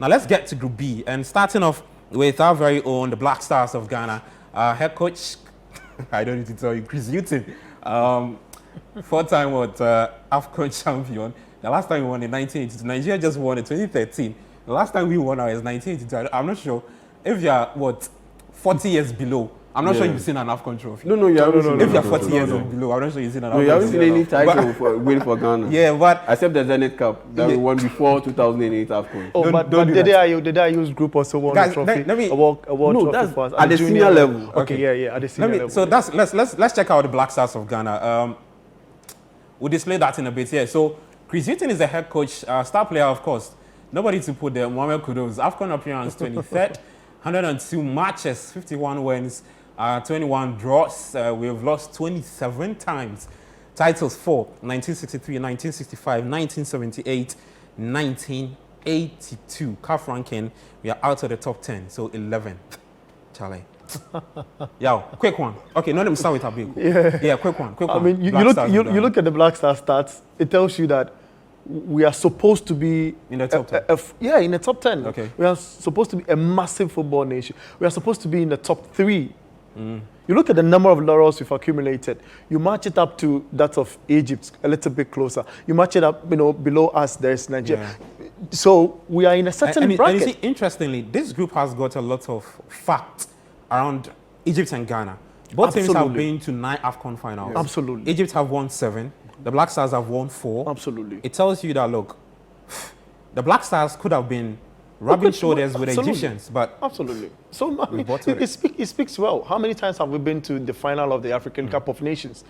Now let's get to Group B, and starting off with our very own, the Black Stars of Ghana. Head coach, I don't need to tell you, Chris Hughton, 4-time AFCON champion. The last time we won in 1982, Nigeria just won in 2013. The last time we won now is 1982. I'm not sure if you're 40 years below. I'm not sure you've seen an AFCON trophy. No, you haven't seen. If you're 40 years below, I'm not sure you've seen an AFCON trophy. You haven't seen any title for win for Ghana. Yeah, but except the Zenith Cup that we won before 2008 AFCON. Oh, but did I use group also won the trophy? Let me. Award no, trophy that's first, at the senior level. Okay, at the senior level. So let's check out the Black Stars of Ghana. We'll display that in a bit here. So Chris Hughton is the head coach, star player, of course. Nobody to put there. Mohamed Kudus, AFCON appearance 23rd, 102 matches, 51 wins. 21 draws. We've lost 27 times. Titles 4, 1963, 1965, 1978, 1982. CAF ranking, we are out of the top 10, so 11th. Charlie. Yeah, quick one. Okay, let me start with Abiku. Yeah, quick one. I mean, you look at the Black Star stats, it tells you that we are supposed to be in the top 10. In the top 10. Okay. We are supposed to be a massive football nation. We are supposed to be in the top 3. You look at the number of laurels we've accumulated. You match it up to that of Egypt, a little bit closer. You match it up, below us, there's Nigeria. Yeah. So we are in a certain bracket. And you see, interestingly, this group has got a lot of facts around Egypt and Ghana. Both teams have been to 9 AFCON finals. Absolutely. Egypt have won 7. The Black Stars have won 4. Absolutely. It tells you that, look, the Black Stars could have been rubbing shoulders with the Egyptians, but absolutely. So it speaks well. How many times have we been to the final of the African Cup of Nations?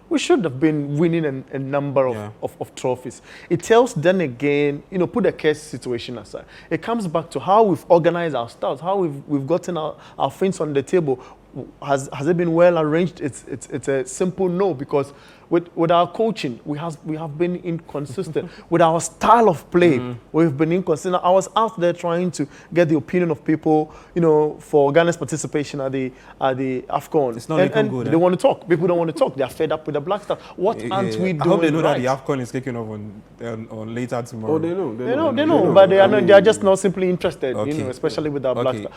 We should have been winning a number of trophies. It tells then again, put the case situation aside. It comes back to how we've organized our styles, how we've gotten our things on the table. Has it been well arranged? It's a simple no, because with our coaching, we have been inconsistent. With our style of play, we've been inconsistent. I was out there trying to get the opinion of people, for Ghana's participation at the AFCON. It's not looking good. They don't want to talk. People don't want to talk. They are fed up with the Black Stars. What aren't we doing? I hope they know right? that the AFCON is kicking off on later tomorrow. Oh, they know, but they are not. They are just not simply interested. Especially with our Black Stars.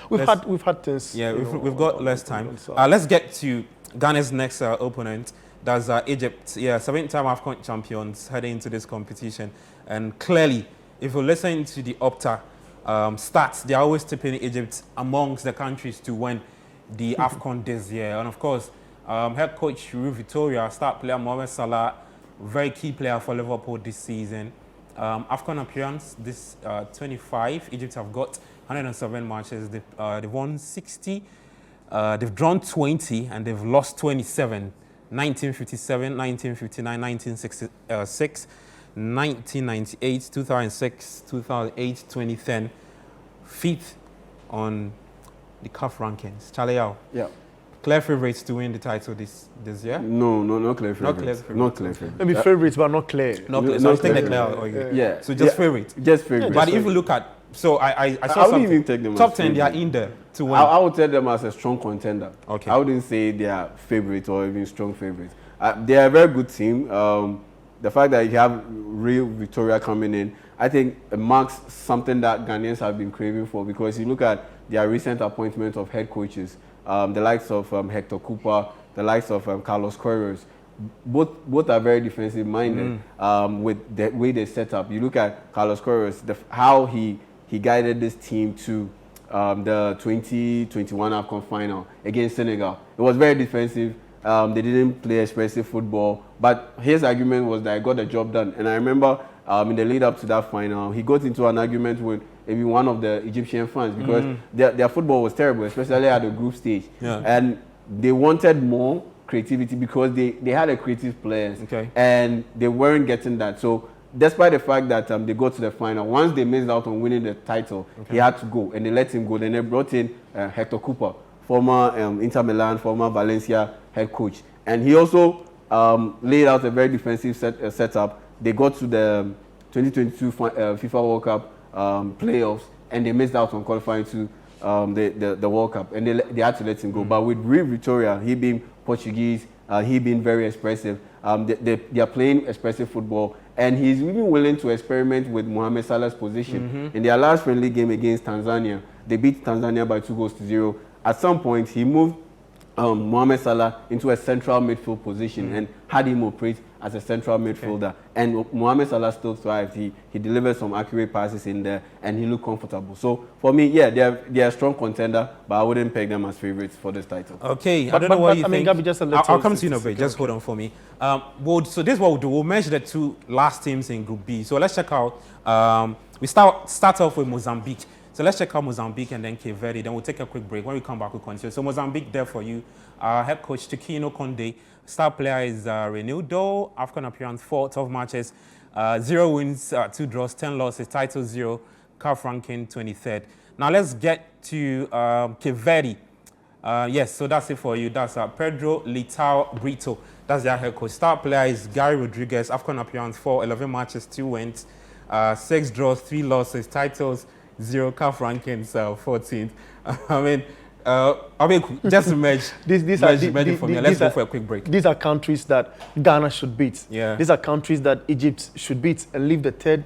We've had things. Yeah, we've got less time. Let's get to Ghana's next opponent. That's Egypt. Yeah, 7-time AFCON champions heading into this competition. And clearly, if you listen to the Opta stats, they are always tipping Egypt amongst the countries to win the AFCON this year. And of course, head coach Rui Vitória, star player Mohamed Salah, very key player for Liverpool this season. AFCON appearance, this 25. Egypt have got 107 matches. They've won 60. They've drawn 20 and they've lost 27. 1957, 1959, 1966, 1998, 2006, 2008, 2010. 5th on the CAF rankings. Charlie Yao. Yeah. Clear favourites to win the title this year? No, not clear favourites. Not clear favourites. Maybe favourites, but not clear. Not clear. So I take the clear. Yeah. So just favourites. Just favourites. But if you look at, so I saw something. Even take them top 10, they are in there to win. I would tell them as a strong contender. Okay. I wouldn't say they are favourites or even strong favourites. They are a very good team. The fact that you have Real Victoria coming in, I think it marks something that Ghanaians have been craving for, because you look at their recent appointment of head coaches, the likes of Hector Cooper, the likes of Carlos Queiroz. Both are very defensive minded with the way they set up. You look at Carlos Queiroz, how he guided this team to the 2021 AFCON final against Senegal. It was very defensive. They didn't play expressive football, but his argument was that I got the job done. And I remember in the lead up to that final, he got into an argument with maybe one of the Egyptian fans, because their football was terrible, especially at the group stage. Yeah. And they wanted more creativity because they had a creative players, and they weren't getting that. So despite the fact that they got to the final, once they missed out on winning the title, he had to go, and they let him go. Then they brought in Hector Cooper, former Inter Milan, former Valencia head coach, and he also laid out a very defensive setup. They got to the 2022 FIFA World Cup playoffs, and they missed out on qualifying to the World Cup, and they had to let him go. But with Rui Vitória, he being Portuguese, he being very expressive, they are playing expressive football, And he's even willing to experiment with Mohamed Salah's position. In their last friendly game against Tanzania, they beat Tanzania by 2-0. At some point, he moved Mohamed Salah into a central midfield position and had him operate as a central midfielder. And Mohamed Salah still thrived. He delivered some accurate passes in there, and he looked comfortable. So for me, yeah, they're a strong contender, but I wouldn't peg them as favorites for this title. Okay, I don't know what you think. Gabi, just a little I'll come to you in a bit. Just hold on for me. So this is what we'll do. We'll measure the two last teams in Group B. So let's check out. We start off with Mozambique. So let's check out Mozambique and then Cape Verde. Then we'll take a quick break. When we come back, we'll continue. So Mozambique there for you. Head coach Tikino Konde. Star player is Renildo. African appearance 4, 12 matches. 0 wins, 2 draws, 10 losses. Title 0. CAF ranking 23rd. Now let's get to Cape Verde. Yes, so that's it for you. That's Pedro Litao Brito. That's their head coach. Star player is Gary Rodriguez. African appearance 4, 11 matches, 2 wins, 6 draws, 3 losses. Titles 0, CAF rankings 14th. I mean, just to merge for me. Let's go for a quick break. These are countries that Ghana should beat. Yeah. These are countries that Egypt should beat and leave the third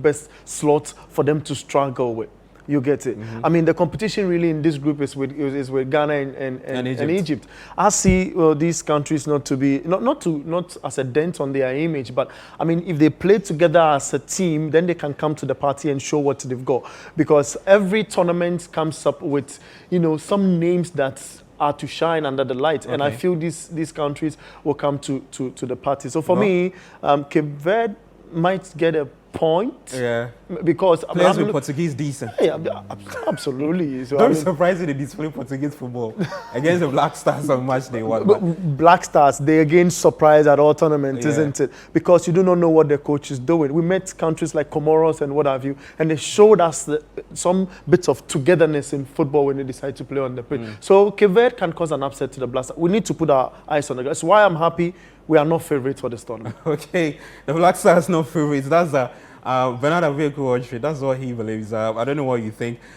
best slot for them to struggle with. You get it. I mean, the competition really in this group is with Ghana and Egypt. I see these countries not to be not as a dent on their image, but I mean, if they play together as a team, then they can come to the party and show what they've got. Because every tournament comes up with some names that are to shine under the light, and I feel these countries will come to the party. So for me, Cape Verde might get a point. Yeah. Because players with Portuguese decent. Yeah, absolutely. So, Don't be surprised if they display Portuguese football against the Black Stars on match day 1. Black Stars, they again surprise at all tournaments, isn't it? Because you do not know what the coach is doing. We met countries like Comoros and what have you, and they showed us some bits of togetherness in football when they decide to play on the pitch. So Cape Verde can cause an upset to the Black Stars. We need to put our eyes on the guys. That's why I'm happy we are not favorites for this tournament. Okay, the Black Stars no favorites. That's Bernardo Vehicle. That's what he believes. I don't know what you think.